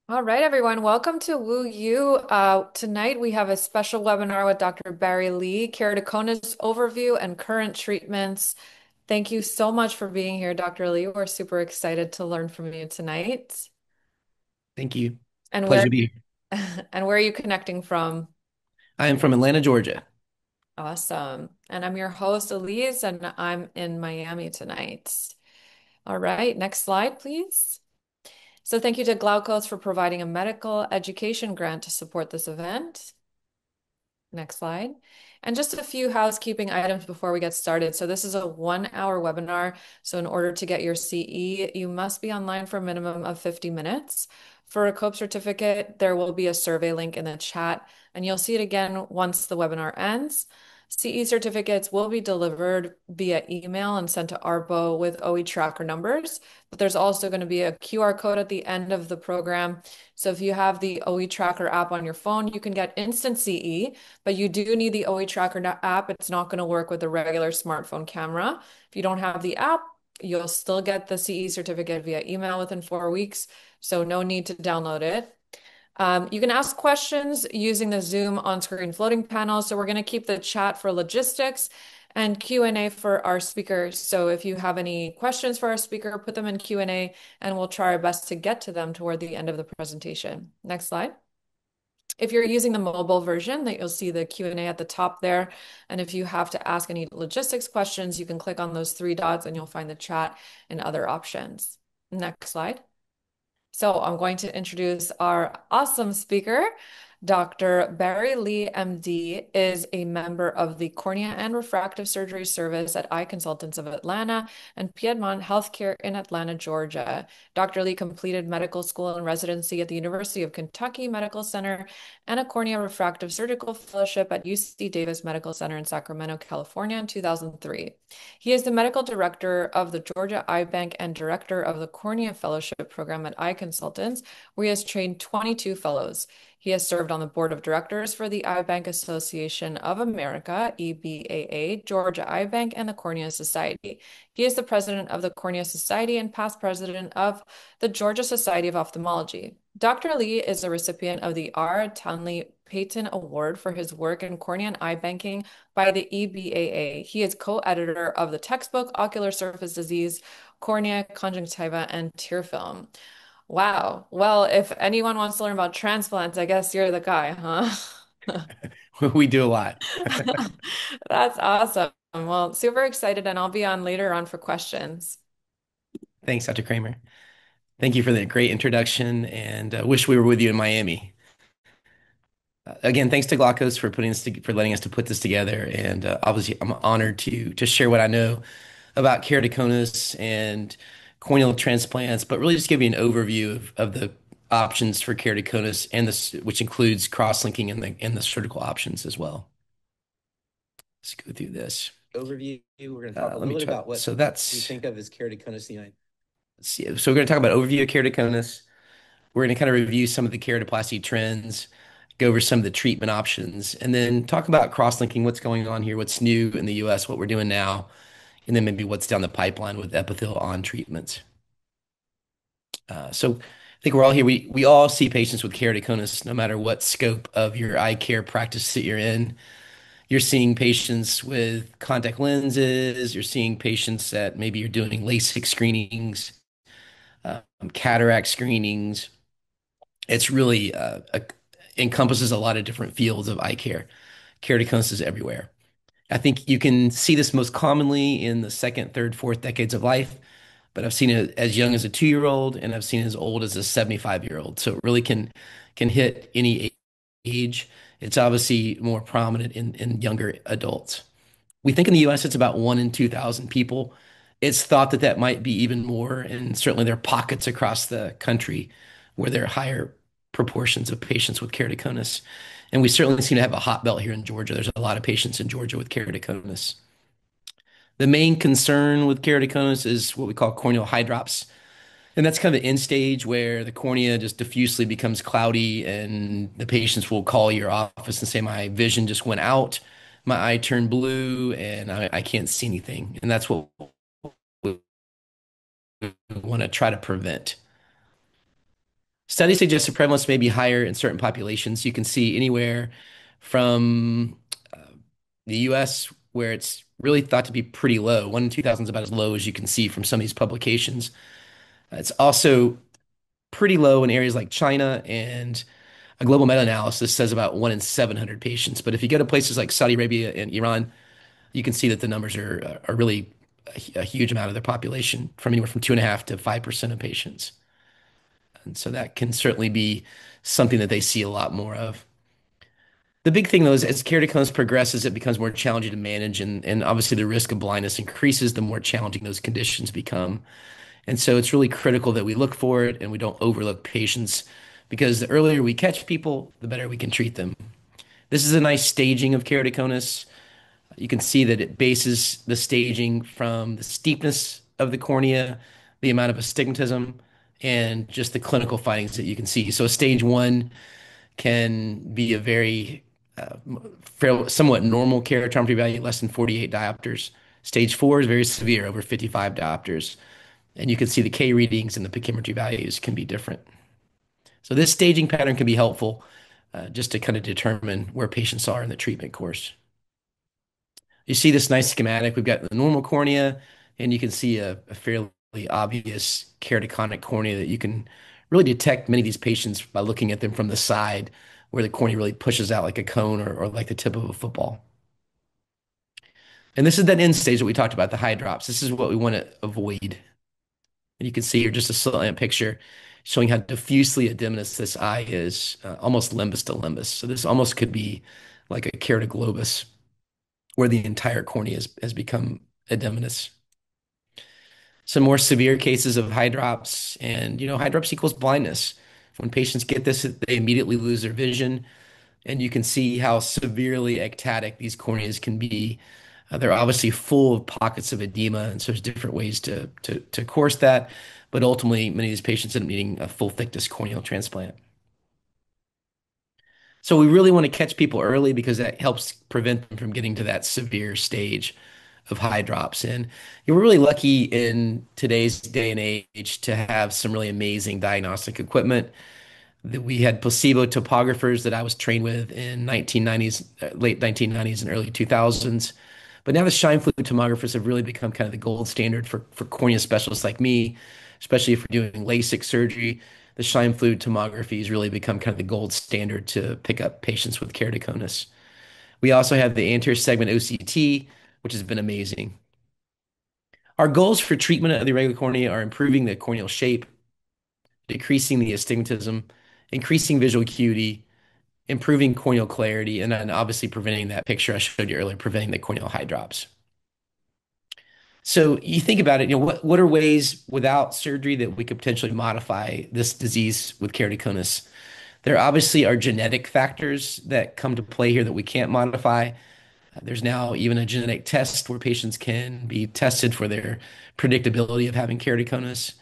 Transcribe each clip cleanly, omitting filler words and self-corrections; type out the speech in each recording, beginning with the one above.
All right, everyone. Welcome to Woo You. Tonight we have a special webinar with Dr. Barry Lee, Keratoconus overview and current treatments. Thank you so much for being here, Dr. Lee. We're super excited to learn from you tonight. Thank you. And Pleasure where to be here. and where are you connecting from? I am from Atlanta, Georgia. Awesome. And I'm your host, Elise, and I'm in Miami tonight. All right, next slide, please. So thank you to Glaukos for providing a medical education grant to support this event. Next slide. And just a few housekeeping items before we get started. So this is a 1 hour webinar. So in order to get your CE, you must be online for a minimum of 50 minutes. For a COPE certificate, there will be a survey link in the chat, and you'll see it again once the webinar ends. CE certificates will be delivered via email and sent to ARPO with OE tracker numbers, but there's also going to be a QR code at the end of the program. So if you have the OE tracker app on your phone, you can get instant CE, but you do need the OE Tracker app. It's not going to work with a regular smartphone camera. If you don't have the app, you'll still get the CE certificate via email within 4 weeks. So no need to download it. You can ask questions using the Zoom on-screen floating panel. So we're going to keep the chat for logistics and Q&A for our speakers. So if you have any questions for our speaker, put them in Q&A and we'll try our best to get to them toward the end of the presentation. Next slide. If you're using the mobile version, that you'll see the Q&A at the top there. And if you have to ask any logistics questions, you can click on those three dots and you'll find the chat and other options. Next slide. So I'm going to introduce our awesome speaker. Dr. Barry Lee, MD, is a member of the Cornea and Refractive Surgery Service at Eye Consultants of Atlanta and Piedmont Healthcare in Atlanta, Georgia. Dr. Lee completed medical school and residency at the University of Kentucky Medical Center and a cornea refractive surgical fellowship at UC Davis Medical Center in Sacramento, California in 2003. He is the medical director of the Georgia Eye Bank and director of the Cornea Fellowship Program at Eye Consultants, where he has trained 22 fellows. He has served on the board of directors for the Eye Bank Association of America, EBAA, Georgia Eye Bank, and the Cornea Society. He is the president of the Cornea Society and past president of the Georgia Society of Ophthalmology. Dr. Lee is a recipient of the R. Townley Payton Award for his work in cornea and eye banking by the EBAA. He is co-editor of the textbook Ocular Surface Disease, Cornea, Conjunctiva, and Tear Film. Wow. Well, if anyone wants to learn about transplants, I guess you're the guy, huh? We do a lot. That's awesome. Well, super excited, and I'll be on later on for questions. Thanks, Dr. Kramer. Thank you for that great introduction and wish we were with you in Miami. Again, thanks to Glaukos for for letting us to put this together. And obviously, I'm honored to share what I know about keratoconus and corneal transplants, but really just give you an overview of the options for keratoconus and this, which includes cross-linking and the surgical options as well. Let's go through this. Overview. We're going to talk a Let me little bit try. about what So we that's think of as keratoconus in the eye. Let's see. So we're going to talk about overview of keratoconus. We're going to kind of review some of the keratoplasty trends, go over some of the treatment options, and then talk about cross-linking, what's going on here, what's new in the US, what we're doing now, and then maybe what's down the pipeline with epithelial on treatments. So I think we're all here. We all see patients with keratoconus, no matter what scope of your eye care practice that you're in. You're seeing patients with contact lenses. You're seeing patients that maybe you're doing LASIK screenings, cataract screenings. It's really encompasses a lot of different fields of eye care. Keratoconus is everywhere. I think you can see this most commonly in the second, third, fourth decades of life, but I've seen it as young as a 2-year-old and I've seen it as old as a 75-year-old. So it really can hit any age. It's obviously more prominent in younger adults. We think in the US it's about 1 in 2,000 people. It's thought that that might be even more, and certainly there are pockets across the country where there are higher proportions of patients with keratoconus. And we certainly seem to have a hot belt here in Georgia. There's a lot of patients in Georgia with keratoconus. The main concern with keratoconus is what we call corneal hydrops. And that's kind of an end stage where the cornea just diffusely becomes cloudy, and the patients will call your office and say, my vision just went out, my eye turned blue, and I can't see anything. And that's what we want to try to prevent. Studies suggest the prevalence may be higher in certain populations. You can see anywhere from uh, the US, where it's really thought to be pretty low. 1 in 2,000 is about as low as you can see from some of these publications. It's also pretty low in areas like China, and a global meta-analysis says about 1 in 700 patients. But if you go to places like Saudi Arabia and Iran, you can see that the numbers are really a huge amount of their population, from anywhere from 2.5 to 5% of patients. And so that can certainly be something that they see a lot more of. The big thing, though, is as keratoconus progresses, it becomes more challenging to manage, and obviously the risk of blindness increases the more challenging those conditions become. And so it's really critical that we look for it and we don't overlook patients, because the earlier we catch people, the better we can treat them. This is a nice staging of keratoconus. You can see that it bases the staging from the steepness of the cornea, the amount of astigmatism, and just the clinical findings that you can see. So stage one can be a very somewhat normal keratometry value, less than 48 diopters. Stage four is very severe, over 55 diopters. And you can see the K readings and the pachymetry values can be different. So this staging pattern can be helpful just to kind of determine where patients are in the treatment course. You see this nice schematic. We've got the normal cornea, and you can see a fairly obvious keratoconic cornea that you can really detect many of these patients by looking at them from the side, where the cornea really pushes out like a cone or like the tip of a football. And this is that end stage that we talked about, the high drops. This is what we want to avoid. And you can see here just a slant picture showing how diffusely edematous this eye is, almost limbus to limbus. So this almost could be like a keratoglobus, where the entire cornea has become edematous. Some more severe cases of hydrops, and hydrops equals blindness. When patients get this, they immediately lose their vision, and you can see how severely ectatic these corneas can be. They're obviously full of pockets of edema, and so there's different ways to course that. But ultimately, many of these patients end up needing a full thickness corneal transplant. So we really want to catch people early, because that helps prevent them from getting to that severe stage of high drops. And you're really lucky in today's day and age to have some really amazing diagnostic equipment. That we had placebo topographers that I was trained with in 1990s, late 1990s and early 2000s. But now the shine fluid tomographers have really become kind of the gold standard for cornea specialists like me, especially if we're doing LASIK surgery. The shine fluid tomography has really become kind of the gold standard to pick up patients with keratoconus. We also have the anterior segment OCT, which has been amazing. Our goals for treatment of the irregular cornea are improving the corneal shape, decreasing the astigmatism, increasing visual acuity, improving corneal clarity, and then obviously preventing that picture I showed you earlier, preventing the corneal high drops. So you think about it, what are ways without surgery that we could potentially modify this disease with keratoconus? There obviously are genetic factors that come to play here that we can't modify. There's now even a genetic test where patients can be tested for their predictability of having keratoconus,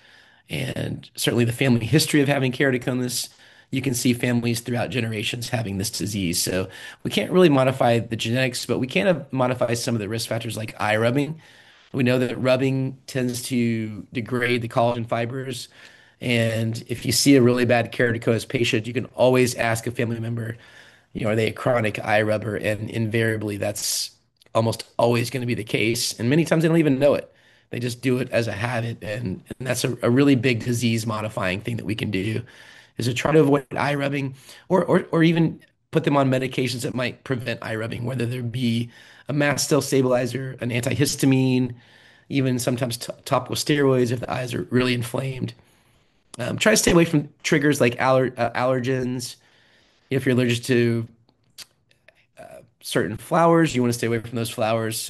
and certainly the family history of having keratoconus. You can see families throughout generations having this disease. So we can't really modify the genetics, but we can modify some of the risk factors like eye rubbing. We know that rubbing tends to degrade the collagen fibers. And if you see a really bad keratoconus patient, you can always ask a family member, are they a chronic eye rubber? And invariably, that's almost always going to be the case. And many times they don't even know it. They just do it as a habit. And that's a really big disease modifying thing that we can do, is to try to avoid eye rubbing, or even put them on medications that might prevent eye rubbing, whether there be a mast cell stabilizer, an antihistamine, even sometimes topical steroids if the eyes are really inflamed. Try to stay away from triggers like allergens. If you're allergic to certain flowers, you want to stay away from those flowers.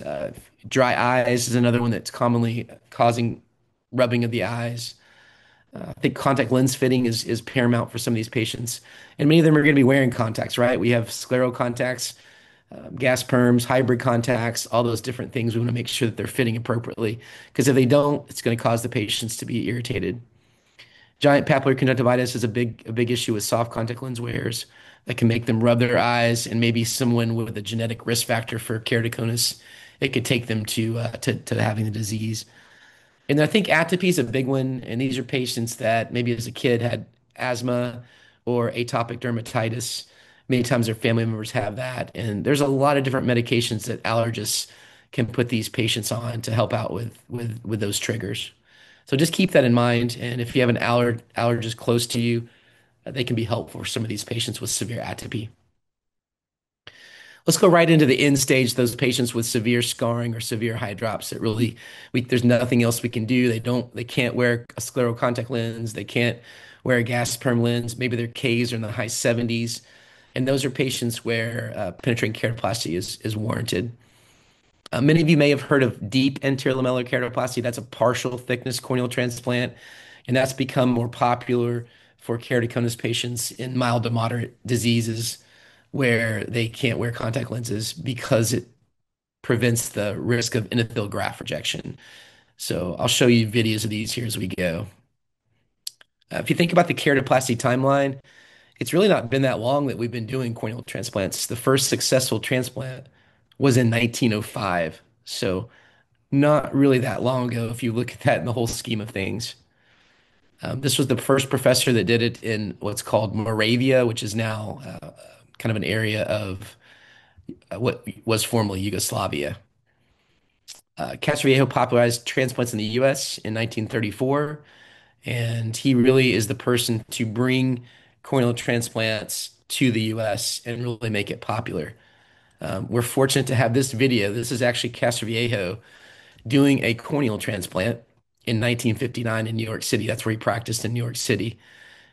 Dry eyes is another one that's commonly causing rubbing of the eyes. I think contact lens fitting is paramount for some of these patients. And many of them are going to be wearing contacts, right? We have scleral contacts, gas perms, hybrid contacts, all those different things. We want to make sure that they're fitting appropriately, because if they don't, it's going to cause the patients to be irritated. Giant papillary conjunctivitis is a big issue with soft contact lens wearers that can make them rub their eyes, and maybe someone with a genetic risk factor for keratoconus, it could take them to having the disease. And I think atopy is a big one, and these are patients that maybe as a kid had asthma or atopic dermatitis. Many times their family members have that. And there's a lot of different medications that allergists can put these patients on to help out with those triggers. So just keep that in mind. And if you have an allergist close to you, they can be helpful for some of these patients with severe atopy. Let's go right into the end stage, those patients with severe scarring or severe eye drops that really there's nothing else we can do. They can't wear a scleral contact lens, they can't wear a gas perm lens, maybe their Ks are in the high 70s. And those are patients where penetrating keratoplasty is warranted. Many of you may have heard of deep anterior lamellar keratoplasty. That's a partial thickness corneal transplant, and that's become more popular for keratoconus patients in mild to moderate diseases where they can't wear contact lenses because it prevents the risk of endothelial graft rejection. So I'll show you videos of these here as we go. If you think about the keratoplasty timeline, it's really not been that long that we've been doing corneal transplants. The first successful transplant was in 1905. So not really that long ago if you look at that in the whole scheme of things. This was the first professor that did it in what's called Moravia, which is now kind of an area of what was formerly Yugoslavia. Castroviejo popularized transplants in the US in 1934, and he really is the person to bring corneal transplants to the US and really make it popular. We're fortunate to have this video. This is actually Castroviejo doing a corneal transplant in 1959 in New York City. That's where he practiced in New York City.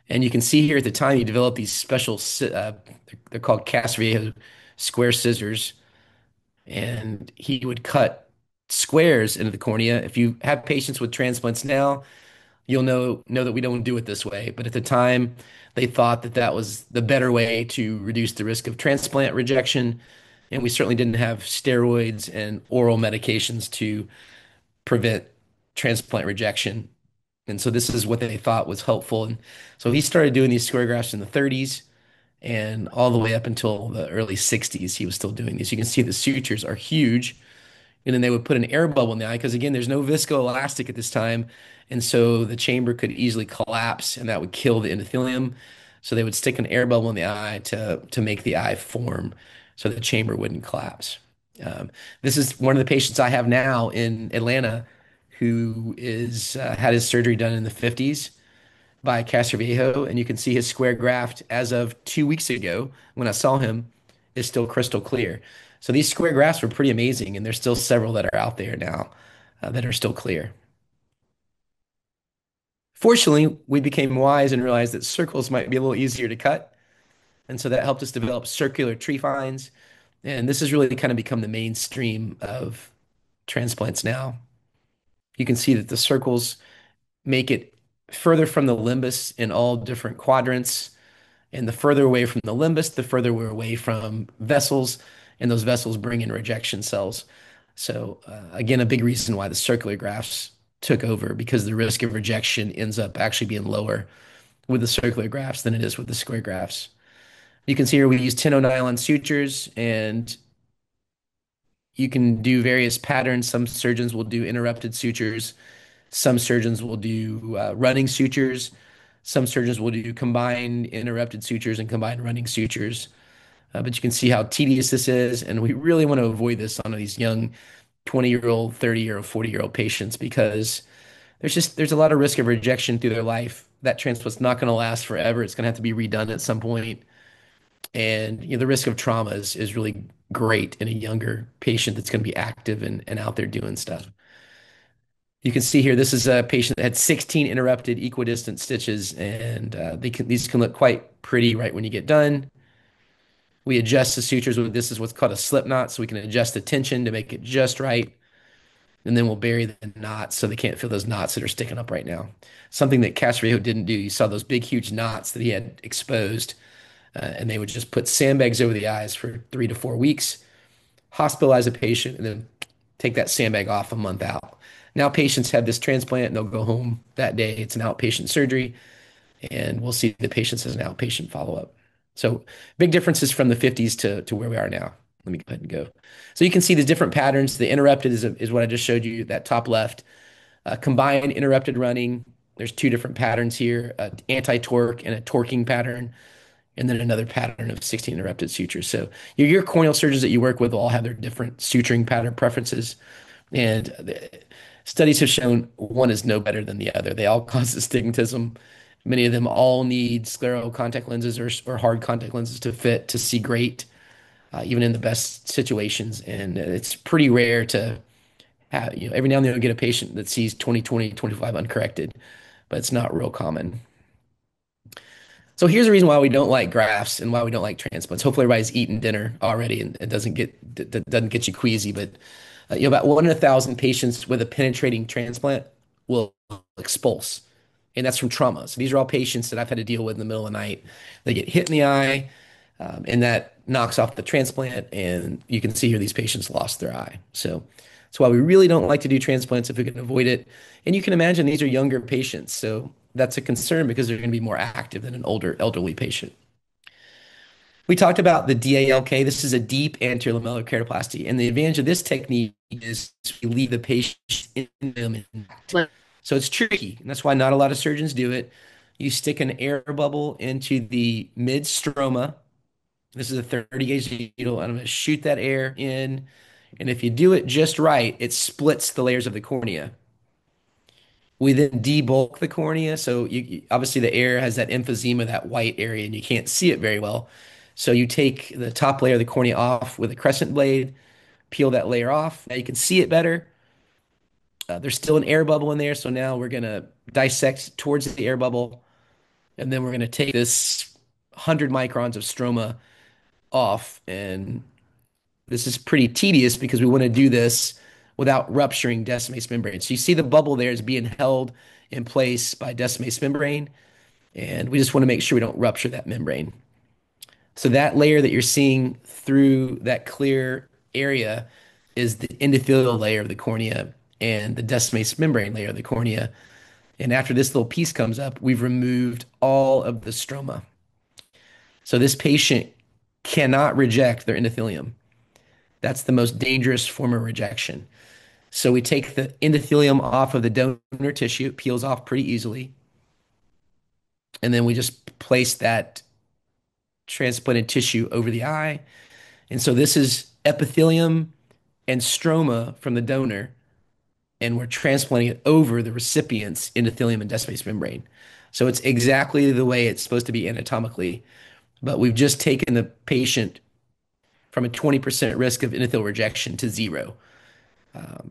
And you can see here at the time he developed these special, they're called Castroviejo square scissors, and he would cut squares into the cornea. If you have patients with transplants now, you'll know that we don't do it this way. But at the time, they thought that that was the better way to reduce the risk of transplant rejection. And we certainly didn't have steroids and oral medications to prevent transplant rejection. And so this is what they thought was helpful. And so he started doing these square grafts in the 30s and all the way up until the early 60s, he was still doing these. You can see the sutures are huge. And then they would put an air bubble in the eye because, again, there's no viscoelastic at this time. And so the chamber could easily collapse and that would kill the endothelium. So they would stick an air bubble in the eye to make the eye form so the chamber wouldn't collapse. This is one of the patients I have now in Atlanta who is had his surgery done in the 50s by Castroviejo, and you can see his square graft as of 2 weeks ago when I saw him is still crystal clear. So these square grafts were pretty amazing, and there's still several that are out there now that are still clear. Fortunately, we became wise and realized that circles might be a little easier to cut, and so that helped us develop circular tree fines. And this has really kind of become the mainstream of transplants now. You can see that the circles make it further from the limbus in all different quadrants. And the further away from the limbus, the further we're away from vessels, and those vessels bring in rejection cells. So, again, a big reason why the circular grafts took over because the risk of rejection ends up actually being lower with the circular grafts than it is with the square grafts. You can see here we use 10 nylon sutures, and you can do various patterns. Some surgeons will do interrupted sutures. Some surgeons will do running sutures. Some surgeons will do combined interrupted sutures and combined running sutures. But you can see how tedious this is. And we really want to avoid this on these young 20-year-old, 30-year-old, 40-year-old patients because there's a lot of risk of rejection through their life. That transplant's not going to last forever. It's going to have to be redone at some point. And the risk of trauma is really great in a younger patient that's going to be active and out there doing stuff. You can see here, this is a patient that had 16 interrupted equidistant stitches, and these can look quite pretty right when you get done. We adjust the sutures with this is what's called a slip knot, so we can adjust the tension to make it just right. And then we'll bury the knots so they can't feel those knots that are sticking up right now. Something that Castroviejo didn't do. You saw those big, huge knots that he had exposed, and they would just put sandbags over the eyes for 3 to 4 weeks, hospitalize a patient, and then take that sandbag off a month out. Now patients have this transplant and they'll go home that day. It's an outpatient surgery, and we'll see the patients as an outpatient follow-up. So big differences from the 50s to where we are now. Let me go ahead and go. So you can see the different patterns. The interrupted is what I just showed you, that top left. Combined interrupted running, There's two different patterns here, an anti-torque and a torquing pattern, and then another pattern of 16 interrupted sutures. So your corneal surgeons that you work with all have their different suturing pattern preferences. And studies have shown one is no better than the other. They all cause astigmatism. Many of them all need scleral contact lenses or hard contact lenses to fit to see great, even in the best situations. And it's pretty rare to have, every now and then you'll get a patient that sees 20/20, 25 uncorrected, but it's not real common. So here's the reason why we don't like grafts and why we don't like transplants. Hopefully everybody's eaten dinner already and it doesn't get you queasy. But about 1 in 1,000 patients with a penetrating transplant will expulse, and that's from trauma. So these are all patients that I've had to deal with in the middle of the night. They get hit in the eye, and that knocks off the transplant. And you can see here these patients lost their eye. So that's why we really don't like to do transplants if we can avoid it. And you can imagine these are younger patients. So that's a concern because they're going to be more active than an older elderly patient. We talked about the DALK. This is a deep anterior lamellar keratoplasty. And the advantage of this technique is we leave the patient in them intact. So it's tricky. And that's why not a lot of surgeons do it. You stick an air bubble into the mid stroma. This is a 30 gauge needle. And I'm going to shoot that air in. And if you do it just right, it splits the layers of the cornea. We then debulk the cornea. So obviously the air has that emphysema, that white area, and you can't see it very well. So you take the top layer of the cornea off with a crescent blade, peel that layer off. Now you can see it better. There's still an air bubble in there. So now we're going to dissect towards the air bubble. And then we're going to take this 100 microns of stroma off. And this is pretty tedious because we want to do this without rupturing Descemet's membrane. So you see the bubble there is being held in place by Descemet's membrane, and we just want to make sure we don't rupture that membrane. So that layer that you're seeing through that clear area is the endothelial layer of the cornea and the Descemet's membrane layer of the cornea. And after this little piece comes up, we've removed all of the stroma. So this patient cannot reject their endothelium. That's the most dangerous form of rejection. So we take the endothelium off of the donor tissue, it peels off pretty easily. And then we just place that transplanted tissue over the eye. And so this is epithelium and stroma from the donor, and we're transplanting it over the recipient's endothelium and Descemet's membrane. So it's exactly the way it's supposed to be anatomically, but we've just taken the patient from a 20% risk of endothelial rejection to zero.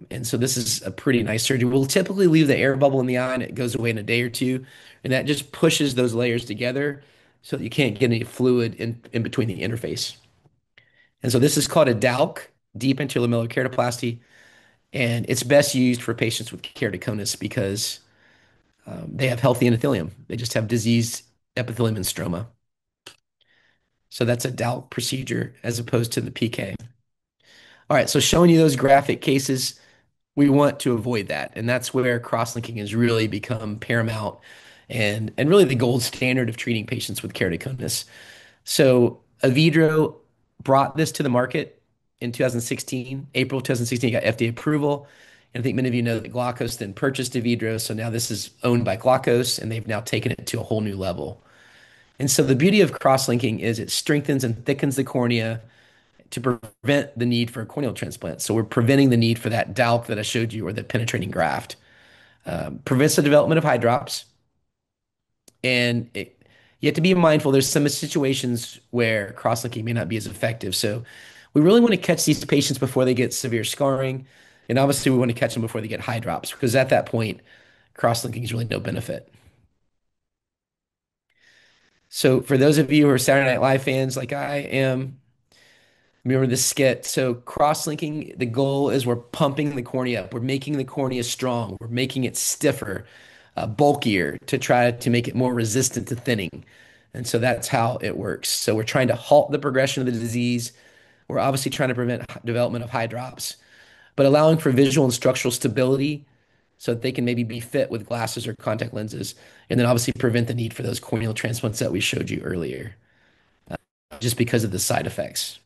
And so this is a pretty nice surgery. We'll typically leave the air bubble in the eye and it goes away in a day or two. And that just pushes those layers together so that you can't get any fluid in between the interface. And so this is called a DALK, deep interlamellar keratoplasty. And it's best used for patients with keratoconus because they have healthy endothelium. They just have diseased epithelium and stroma. So that's a DALK procedure as opposed to the PK. All right, so showing you those graphic cases, we want to avoid that. And that's where cross-linking has really become paramount and really the gold standard of treating patients with keratoconus. So Avedro brought this to the market in 2016. April 2016, got FDA approval. And I think many of you know that Glaukos then purchased Avedro. So now this is owned by Glaukos, and they've now taken it to a whole new level. And so the beauty of cross-linking is it strengthens and thickens the cornea to prevent the need for a corneal transplant. So we're preventing the need for that DALK that I showed you or the penetrating graft. Prevents the development of eye drops. And you have to be mindful. There's some situations where cross-linking may not be as effective. So we really want to catch these patients before they get severe scarring. And obviously we want to catch them before they get eye drops because at that point, cross-linking is really no benefit. So for those of you who are Saturday Night Live fans like I am, remember this skit. So cross-linking, the goal is we're pumping the cornea up. We're making the cornea strong. We're making it stiffer, bulkier to try to make it more resistant to thinning. And so that's how it works. So we're trying to halt the progression of the disease. We're obviously trying to prevent development of eye drops, but allowing for visual and structural stability so that they can maybe be fit with glasses or contact lenses. And then obviously prevent the need for those corneal transplants that we showed you earlier, just because of the side effects.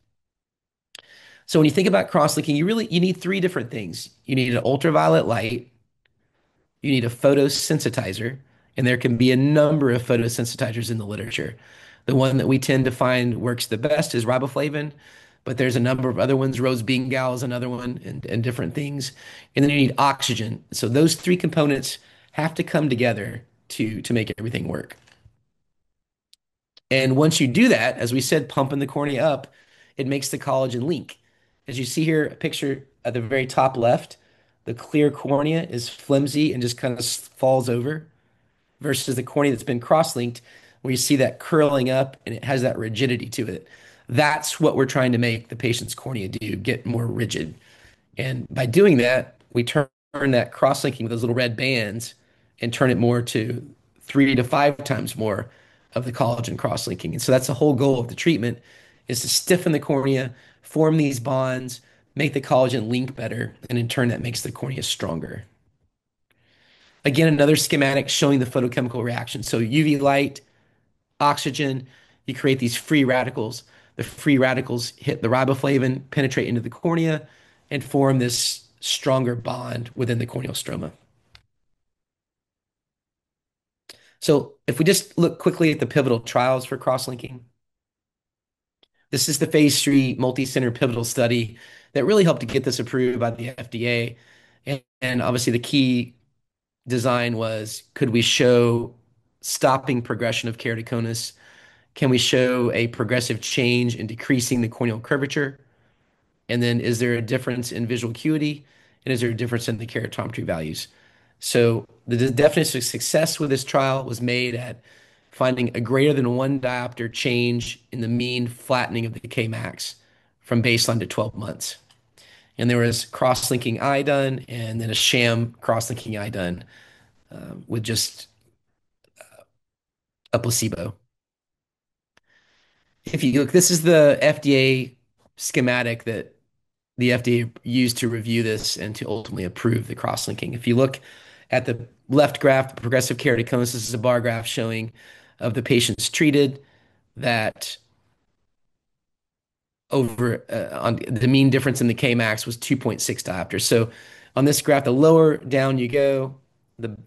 So when you think about cross-linking, you need three different things. You need an ultraviolet light, you need a photosensitizer, And there can be a number of photosensitizers in the literature. The one that we tend to find works the best is riboflavin, but there's a number of other ones. Rose bean gal is another one, and different things. And then you need oxygen. So those three components have to come together to make everything work. And once you do that, as we said, pumping the cornea up, it makes the collagen link. As you see here, a picture at the very top left, the clear cornea is flimsy and just kind of falls over versus the cornea that's been cross-linked, where you see that curling up and it has that rigidity to it. That's what we're trying to make the patient's cornea do, get more rigid. And by doing that, we turn that cross-linking with those little red bands and turn it more to 3 to 5 times more of the collagen cross-linking. And so that's the whole goal of the treatment is to stiffen the cornea, form these bonds, make the collagen link better, and in turn that makes the cornea stronger. Again, another schematic showing the photochemical reaction. So UV light, oxygen, you create these free radicals. The free radicals hit the riboflavin, penetrate into the cornea, and form this stronger bond within the corneal stroma. So if we just look quickly at the pivotal trials for cross-linking, this is the phase 3 multi-center pivotal study that really helped to get this approved by the FDA. And obviously the key design was, could we show stopping progression of keratoconus? Can we show a progressive change in decreasing the corneal curvature? And then is there a difference in visual acuity? And is there a difference in the keratometry values? So the definition of success with this trial was made at finding a greater than 1 diopter change in the mean flattening of the Kmax from baseline to 12 months. And there was cross-linking eye done and then a sham cross-linking eye done with just a placebo. If you look, this is the FDA schematic that the FDA used to review this and to ultimately approve the cross-linking. If you look at the left graph, the progressive keratoconus, this is a bar graph showing of the patients treated that over on the mean difference in the Kmax was 2.6 diopters. So on this graph, the lower down you go, the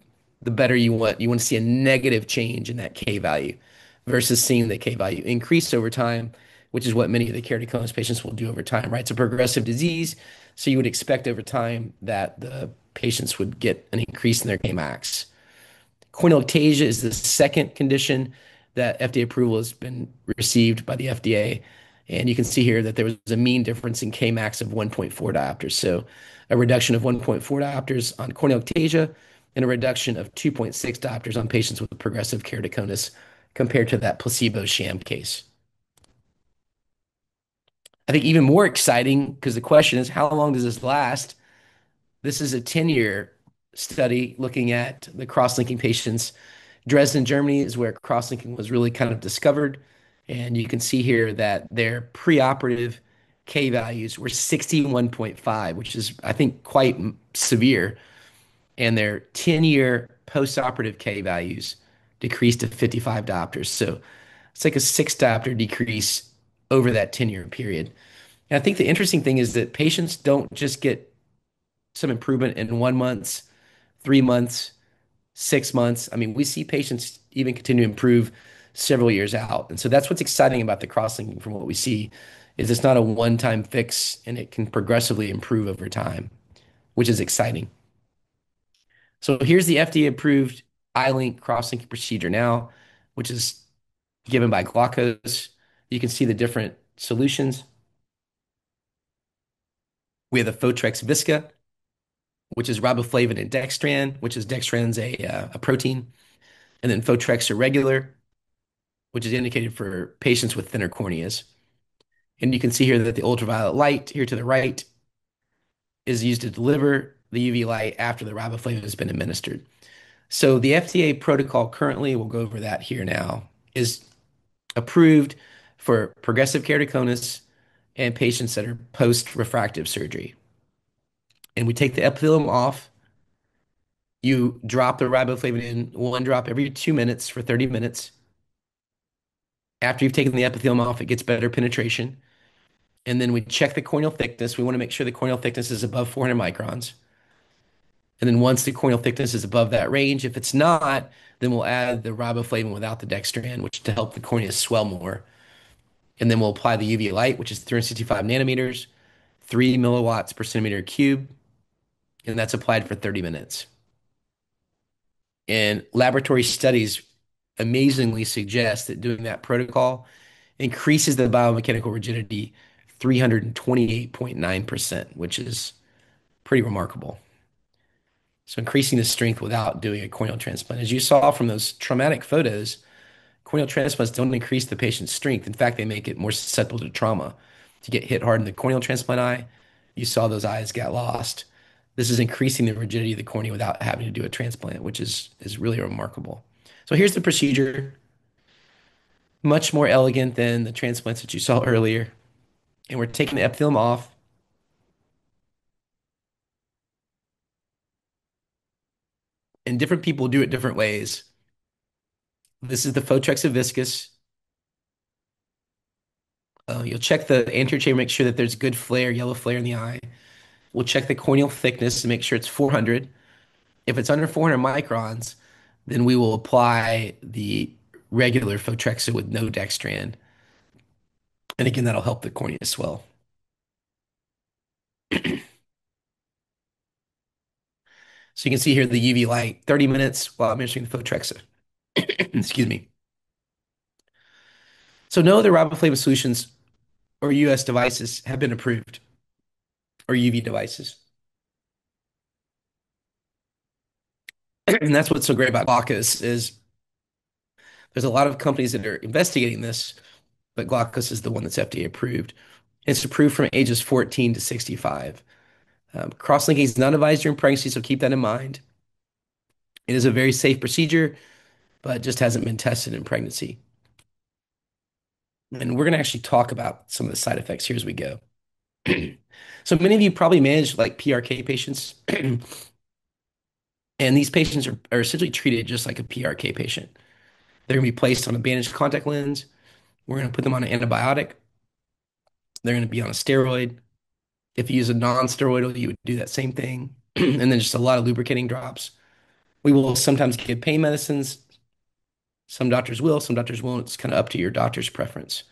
the better you want. You want to see a negative change in that K value versus seeing the K value increase over time, which is what many of the keratoconus patients will do over time, right? It's a progressive disease, so you would expect over time that the patients would get an increase in their Kmax. Corneal ectasia is the second condition that FDA approval has been received by the FDA. And you can see here that there was a mean difference in Kmax of 1.4 diopters. So a reduction of 1.4 diopters on corneal ectasia and a reduction of 2.6 diopters on patients with progressive keratoconus compared to that placebo sham case. I think even more exciting, because the question is, how long does this last? This is a 10-year study looking at the cross-linking patients. Dresden, Germany is where cross-linking was really kind of discovered. And you can see here that their preoperative K values were 61.5, which is, I think, quite severe. And their 10-year postoperative K values decreased to 55 diopters. So it's like a 6 diopter decrease over that 10-year period. And I think the interesting thing is that patients don't just get some improvement in 1 month, 3 months, 6 months. I mean, we see patients even continue to improve several years out. And so that's what's exciting about the cross-linking from what we see is it's not a one-time fix and it can progressively improve over time, which is exciting. So here's the FDA-approved iLink cross-linking procedure now, which is given by Glaukos. You can see the different solutions. We have the Photrex Visca, which is riboflavin and dextran, which is dextran's a protein, and then Photrex Irregular, which is indicated for patients with thinner corneas. And you can see here that the ultraviolet light here to the right is used to deliver the UV light after the riboflavin has been administered. So the FDA protocol currently, we'll go over that here now, is approved for progressive keratoconus and patients that are post-refractive surgery. And we take the epithelium off. You drop the riboflavin in 1 drop every 2 minutes for 30 minutes. After you've taken the epithelium off, it gets better penetration. And then we check the corneal thickness. We want to make sure the corneal thickness is above 400 microns. And then once the corneal thickness is above that range, if it's not, then we'll add the riboflavin without the dextran, which to help the cornea swell more. And then we'll apply the UV light, which is 365 nanometers, 3 milliwatts per centimeter cube, and that's applied for 30 minutes. And laboratory studies amazingly suggest that doing that protocol increases the biomechanical rigidity 328.9%, which is pretty remarkable. So increasing the strength without doing a corneal transplant. As you saw from those traumatic photos, corneal transplants don't increase the patient's strength. In fact, they make it more susceptible to trauma. To get hit hard in the corneal transplant eye, you saw those eyes get lost. This is increasing the rigidity of the cornea without having to do a transplant, which is really remarkable. So here's the procedure, much more elegant than the transplants that you saw earlier. And we're taking the epithelium off. And different people do it different ways. This is the Photrexa viscous. You'll check the anterior chamber, make sure that there's good flare, yellow flare in the eye. We'll check the corneal thickness to make sure it's 400. If it's under 400 microns, then we will apply the regular Photrexa with no dextran. And again, that'll help the cornea swell. So you can see here the UV light, 30 minutes while I'm administering the Photrexa. Excuse me. So no other riboflavin solutions or US devices have been approved, or UV devices. And that's what's so great about Glaukos is there's a lot of companies that are investigating this, but Glaukos is the one that's FDA approved. It's approved from ages 14 to 65. Cross-linking is not advised during pregnancy, so keep that in mind. It is a very safe procedure, but just hasn't been tested in pregnancy. And we're going to actually talk about some of the side effects here as we go. So many of you probably manage like PRK patients, and these patients are essentially treated just like a PRK patient. They're going to be placed on a bandaged contact lens. We're going to put them on an antibiotic. They're going to be on a steroid. If you use a non-steroidal, you would do that same thing. And then just a lot of lubricating drops. We will sometimes give pain medicines. Some doctors will, some doctors won't. It's kind of up to your doctor's preference.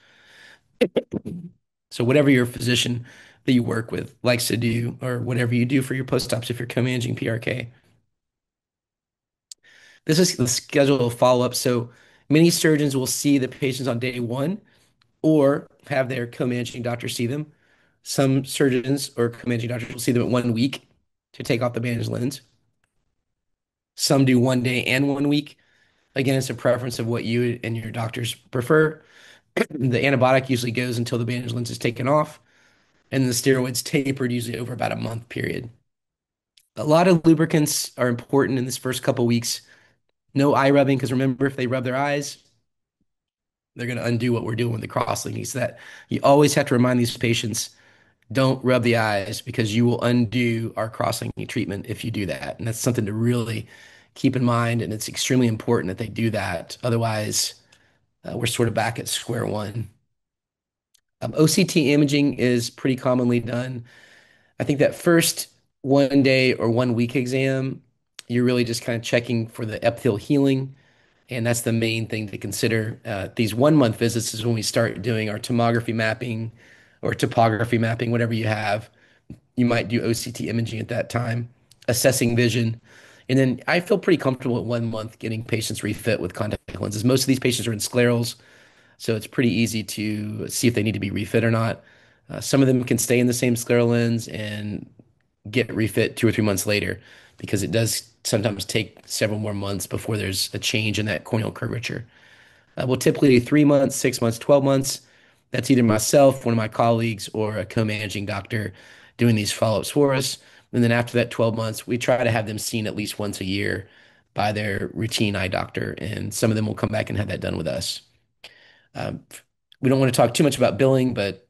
So whatever your physician that you work with likes to do, or whatever you do for your post-ops if you're co-managing PRK. This is the schedule of follow-up. So many surgeons will see the patients on day one or have their co-managing doctor see them. Some surgeons or co-managing doctors will see them at 1 week to take off the bandage lens. Some do 1 day and 1 week. Again, it's a preference of what you and your doctors prefer. The antibiotic usually goes until the bandage lens is taken off, and the steroids tapered usually over about a month period. A lot of lubricants are important in this first couple weeks. No eye rubbing, because remember, if they rub their eyes, they're going to undo what we're doing with the cross-linking. So that you always have to remind these patients, don't rub the eyes because you will undo our cross-linking treatment if you do that. And that's something to really keep in mind. And it's extremely important that they do that. Otherwise, we're sort of back at square one. OCT imaging is pretty commonly done. I think that first 1 day or 1 week exam, you're really just kind of checking for the epithelial healing. And that's the main thing to consider. These 1 month visits is when we start doing our tomography mapping or topography mapping, whatever you have. You might do OCT imaging at that time, assessing vision. And then I feel pretty comfortable at 1 month getting patients refit with contact lenses. Most of these patients are in sclerals, so it's pretty easy to see if they need to be refit or not. Some of them can stay in the same scleral lens and get refit 2 or 3 months later because it does sometimes take several more months before there's a change in that corneal curvature. We'll typically do 3 months, 6 months, 12 months. That's either myself, one of my colleagues, or a co-managing doctor doing these follow-ups for us. And then after that 12 months, we try to have them seen at least once a year by their routine eye doctor. And some of them will come back and have that done with us. Um, we don't want to talk too much about billing, but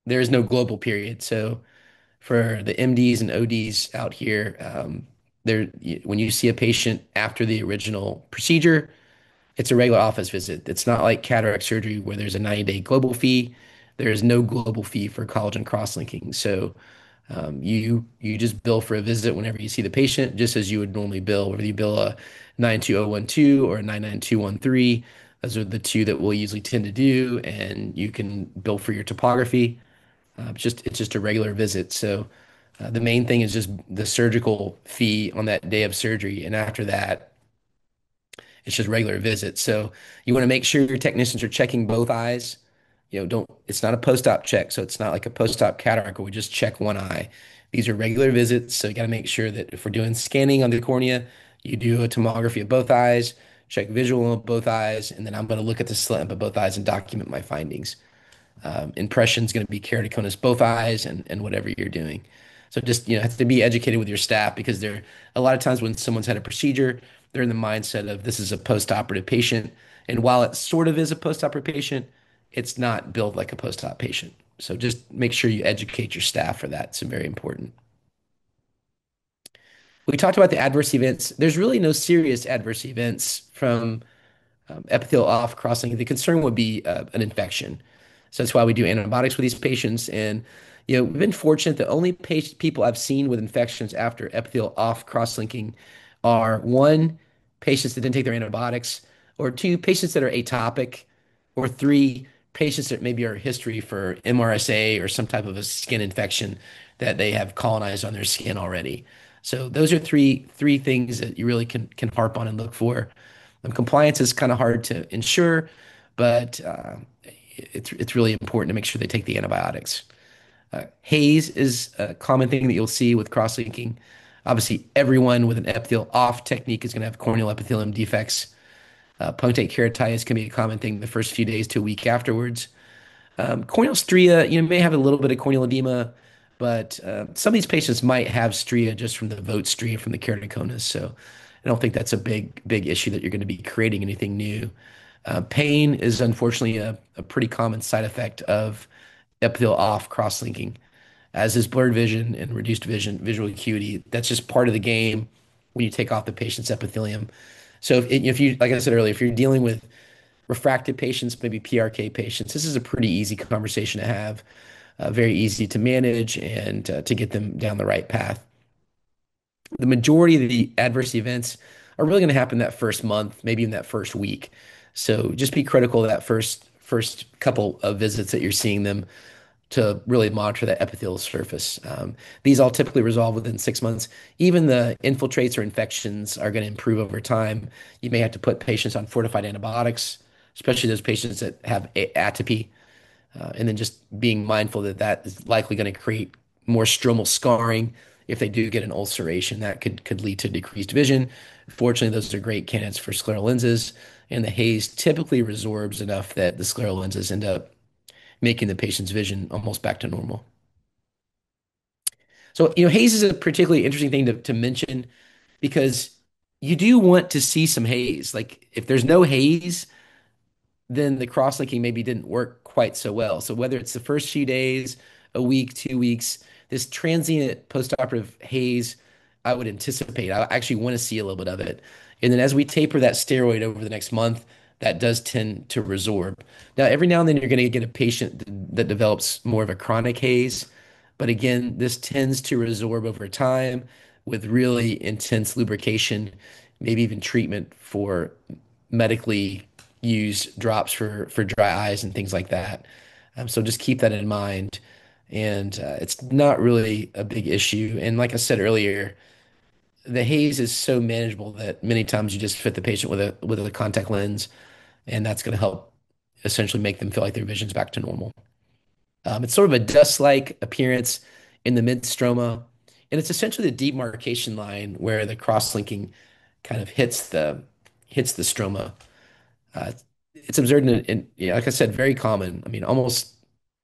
there is no global period. So for the MDs and ODs out here, there when you see a patient after the original procedure, it's a regular office visit. It's not like cataract surgery where there's a 90-day global fee. There is no global fee for collagen cross-linking. So You just bill for a visit whenever you see the patient, just as you would normally bill, whether you bill a 92012 or a 99213. Those are the two that we'll usually tend to do, and you can bill for your topography. It's just a regular visit. So the main thing is just the surgical fee on that day of surgery, and after that, it's just regular visits. So you want to make sure your technicians are checking both eyes. It's not a post-op check, so it's not like a post-op cataract where we just check one eye. These are regular visits, so you got to make sure that if we're doing scanning on the cornea, you do a tomography of both eyes, check visual of both eyes, and then I'm going to look at the slit of both eyes and document my findings. Impression is going to be keratoconus both eyes and whatever you're doing. So just have to be educated with your staff because there a lot of times when someone's had a procedure, they're in the mindset of this is a post-operative patient, and while it sort of is a post-operative patient, it's not billed like a post-op patient. So just make sure you educate your staff for that. It's very important. We talked about the adverse events. There's really no serious adverse events from epithelial off crossing. The concern would be an infection. So that's why we do antibiotics with these patients. And we've been fortunate. The only people I've seen with infections after epithelial off cross-linking are one, patients that didn't take their antibiotics, or two, patients that are atopic, or three, patients that maybe are history for MRSA or some type of a skin infection that they have colonized on their skin already. So those are three things that you really can harp on and look for. Compliance is kind of hard to ensure, but it's really important to make sure they take the antibiotics. Haze is a common thing that you'll see with cross-linking. Obviously, everyone with an epithelial off technique is going to have corneal epithelium defects. Punctate keratitis can be a common thing the first few days to a week afterwards. Corneal stria, may have a little bit of corneal edema, but some of these patients might have stria just from the vote stria from the keratoconus. So I don't think that's a big issue that you're going to be creating anything new. Pain is unfortunately a pretty common side effect of epithelial off cross-linking, as is blurred vision and reduced vision, visual acuity. That's just part of the game when you take off the patient's epithelium. So if you, like I said earlier, if you're dealing with refractive patients, maybe PRK patients, this is a pretty easy conversation to have, very easy to manage and to get them down the right path. The majority of the adverse events are really going to happen that first month, maybe in that first week. So just be critical of that first couple of visits that you're seeing them to really monitor that epithelial surface. These all typically resolve within 6 months. Even the infiltrates or infections are going to improve over time. You may have to put patients on fortified antibiotics, especially those patients that have atopy, and then just being mindful that that is likely going to create more stromal scarring. If they do get an ulceration, that could lead to decreased vision. Fortunately, those are great candidates for scleral lenses, and the haze typically resorbs enough that the scleral lenses end up making the patient's vision almost back to normal. So, haze is a particularly interesting thing to mention because you do want to see some haze. Like if there's no haze, then the cross-linking maybe didn't work quite so well. So whether it's the first few days, a week, 2 weeks, this transient postoperative haze, I would anticipate. I actually want to see a little bit of it. And then as we taper that steroid over the next month, that does tend to resorb. Now, every now and then you're going to get a patient that develops more of a chronic haze. But again, this tends to resorb over time with really intense lubrication, maybe even treatment for medically use drops for dry eyes and things like that. So just keep that in mind. And it's not really a big issue. And like I said earlier, the haze is so manageable that many times you just fit the patient with a contact lens, and that's going to help essentially make them feel like their vision's back to normal. It's sort of a dust-like appearance in the mid-stroma, and it's essentially the demarcation line where the cross-linking kind of hits the stroma. Uh, it's observed yeah, like I said, very common. I mean, almost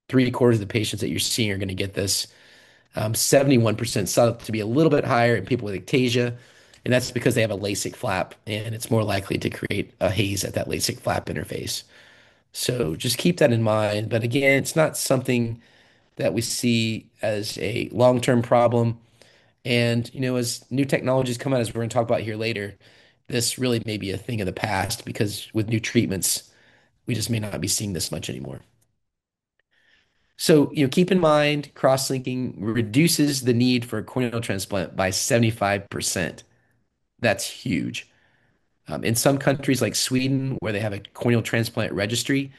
three-quarters of the patients that you're seeing are going to get this. 71% saw it to be a little bit higher in people with ectasia, and that's because they have a LASIK flap, and it's more likely to create a haze at that LASIK flap interface. So just keep that in mind. But again, it's not something that we see as a long-term problem. And, as new technologies come out, as we're going to talk about here later, this really may be a thing of the past because with new treatments, we just may not be seeing this much anymore. So, keep in mind, cross-linking reduces the need for a corneal transplant by 75%. That's huge. In some countries like Sweden, where they have a corneal transplant registry,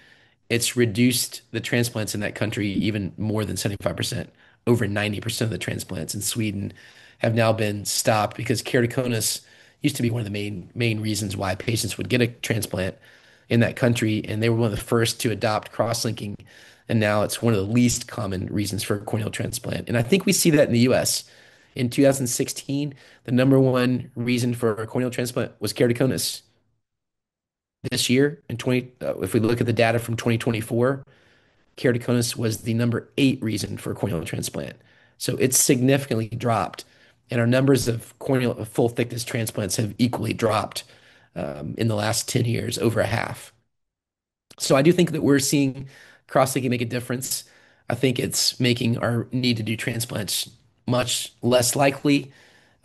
it's reduced the transplants in that country even more than 75%. Over 90% of the transplants in Sweden have now been stopped because keratoconus used to be one of the main reasons why patients would get a transplant in that country, and they were one of the first to adopt cross-linking, and now it's one of the least common reasons for a corneal transplant. And I think we see that in the US. In 2016, the number one reason for a corneal transplant was keratoconus. This year, if we look at the data from 2024, keratoconus was the number 8 reason for a corneal transplant. So it's significantly dropped, and our numbers of corneal full thickness transplants have equally dropped in the last 10 years, over a half. So I do think that we're seeing cross-linking make a difference. I think it's making our need to do transplants much less likely.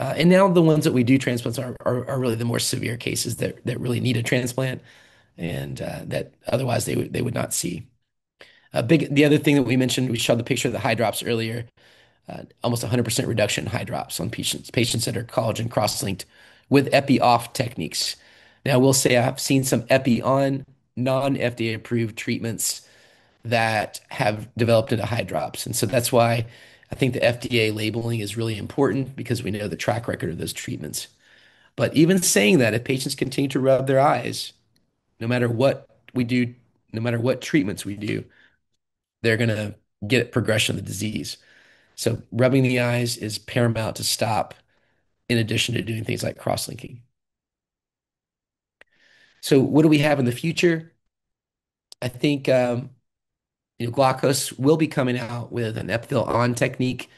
And now the ones that we do transplants are really the more severe cases that really need a transplant and that otherwise they would not see. The other thing that we mentioned, we showed the picture of the high drops earlier, almost 100% reduction in high drops on patients that are collagen cross-linked with epi off techniques. Now, I will say I've seen some epi on non-FDA approved treatments that have developed into high drops. And so that's why I think the FDA labeling is really important because we know the track record of those treatments. But even saying that, if patients continue to rub their eyes, no matter what we do, no matter what treatments we do, they're going to get progression of the disease. So rubbing the eyes is paramount to stop in addition to doing things like cross-linking. So what do we have in the future? I think Glaukos will be coming out with an epithelial on technique.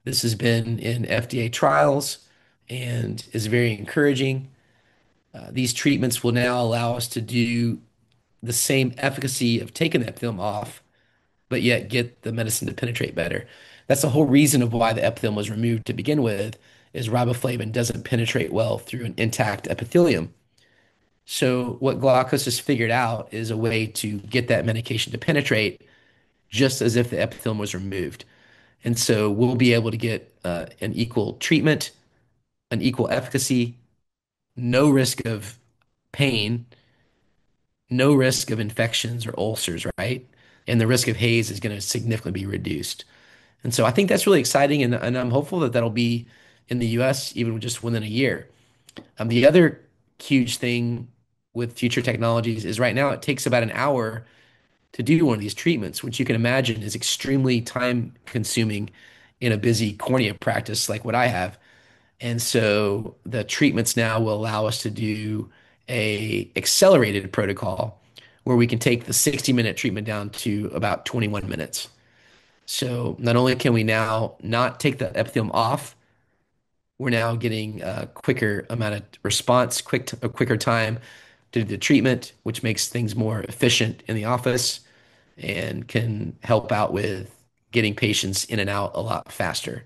This has been in FDA trials and is very encouraging. These treatments will now allow us to do the same efficacy of taking the epithelium off, but yet get the medicine to penetrate better. That's the whole reason of why the epithelium was removed to begin with, is riboflavin doesn't penetrate well through an intact epithelium. So what Glaukos has figured out is a way to get that medication to penetrate just as if the epithelium was removed. And so we'll be able to get an equal treatment, an equal efficacy, no risk of pain, no risk of infections or ulcers, right? And the risk of haze is going to significantly be reduced. And so I think that's really exciting, and I'm hopeful that that'll be in the US even just within a year. The other huge thing with future technologies is right now it takes about an hour to do one of these treatments, which you can imagine is extremely time consuming in a busy cornea practice like what I have. And so the treatments now will allow us to do a accelerated protocol where we can take the 60-minute treatment down to about 21 minutes. So not only can we now not take the epithelium off, we're now getting a quicker amount of response, a quicker time to do the treatment, which makes things more efficient in the office and can help out with getting patients in and out a lot faster.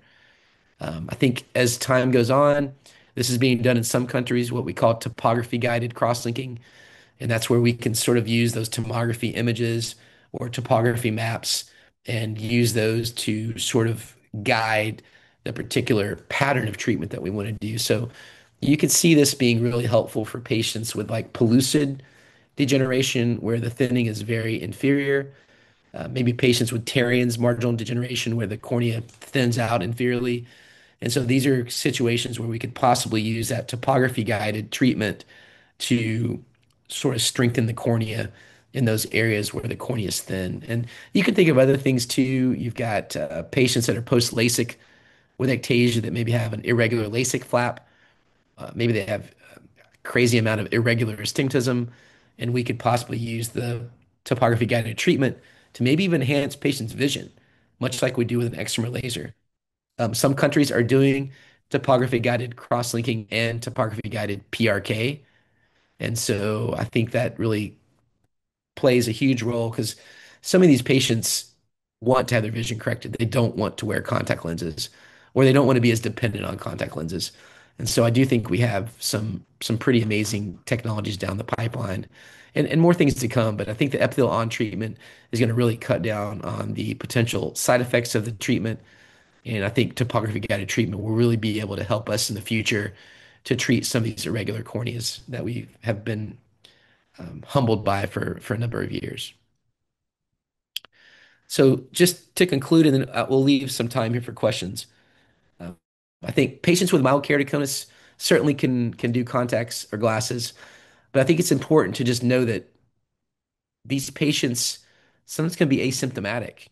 I think as time goes on, this is being done in some countries, what we call topography guided cross-linking. And that's where we can sort of use those tomography images or topography maps and use those to sort of guide the particular pattern of treatment that we want to do. So you can see this being really helpful for patients with like pellucid degeneration, where the thinning is very inferior. Maybe patients with Terrien's marginal degeneration, where the cornea thins out inferiorly. And so these are situations where we could possibly use that topography guided treatment to sort of strengthen the cornea in those areas where the cornea is thin. And you can think of other things too. You've got patients that are post LASIK with ectasia that maybe have an irregular LASIK flap. Maybe they have a crazy amount of irregular astigmatism, and we could possibly use the topography guided treatment to maybe even enhance patients' vision, much like we do with an excimer laser. Some countries are doing topography guided cross-linking and topography guided PRK. And so I think that really plays a huge role because some of these patients want to have their vision corrected. They don't want to wear contact lenses or they don't want to be as dependent on contact lenses. And so I do think we have some some pretty amazing technologies down the pipeline and more things to come. But I think the epithelial on treatment is going to really cut down on the potential side effects of the treatment. And I think topography guided treatment will really be able to help us in the future to treat some of these irregular corneas that we have been humbled by for a number of years. So just to conclude, and then we'll leave some time here for questions. Uh, I think patients with mild keratoconus certainly can do contacts or glasses, but I think it's important to just know that these patients sometimes can be asymptomatic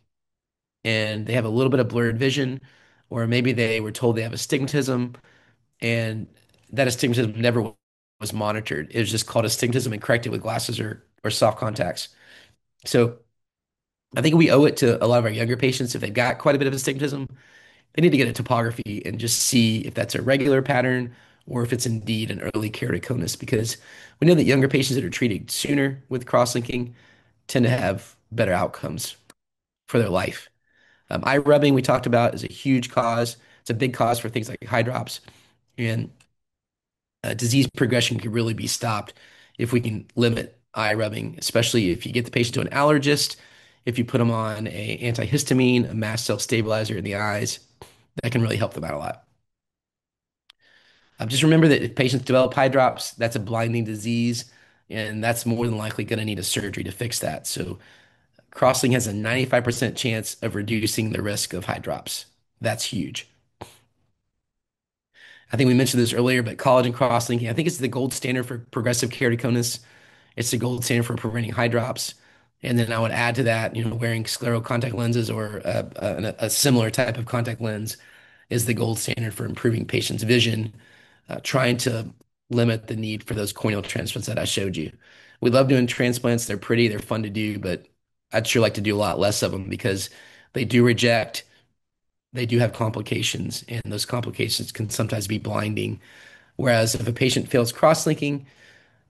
and they have a little bit of blurred vision, or maybe they were told they have astigmatism and that astigmatism never was monitored. It was just called astigmatism and corrected with glasses or soft contacts. So I think we owe it to a lot of our younger patients if they've got quite a bit of astigmatism, they need to get a topography and just see if that's a regular pattern or if it's indeed an early keratoconus because we know that younger patients that are treated sooner with cross-linking tend to have better outcomes for their life. Eye rubbing we talked about is a huge cause. It's a big cause for things like eye drops, and disease progression can really be stopped if we can limit eye rubbing, especially if you get the patient to an allergist, if you put them on a antihistamine, a mast cell stabilizer in the eyes, that can really help them out a lot. Just remember that if patients develop eye drops, that's a blinding disease, and that's more than likely going to need a surgery to fix that. So crossing has a 95% chance of reducing the risk of eye drops. That's huge. I think we mentioned this earlier, but collagen cross-linking, I think it's the gold standard for progressive keratoconus. It's the gold standard for preventing eye drops. And then I would add to that, wearing scleral contact lenses or a similar type of contact lens is the gold standard for improving patients' vision, trying to limit the need for those corneal transplants that I showed you. We love doing transplants. They're pretty, they're fun to do, but I'd sure like to do a lot less of them because they do reject, they do have complications, and those complications can sometimes be blinding. Whereas if a patient fails cross-linking,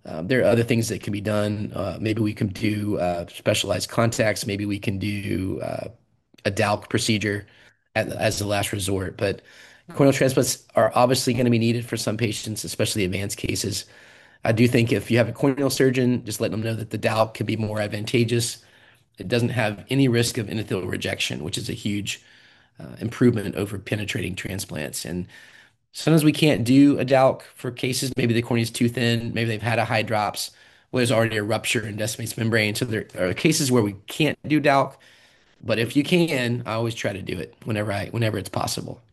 there are other things that can be done. Maybe we can do specialized contacts. Maybe we can do a DALC procedure as the last resort. But corneal transplants are obviously going to be needed for some patients, especially advanced cases. I do think if you have a corneal surgeon, just let them know that the DALC can be more advantageous. It doesn't have any risk of endothelial rejection, which is a huge improvement over penetrating transplants. And sometimes we can't do a DALC for cases. Maybe the cornea is too thin. Maybe they've had a high drops where there's already a rupture in Descemet's membrane. So there are cases where we can't do DALC. But if you can, I always try to do it whenever it's possible.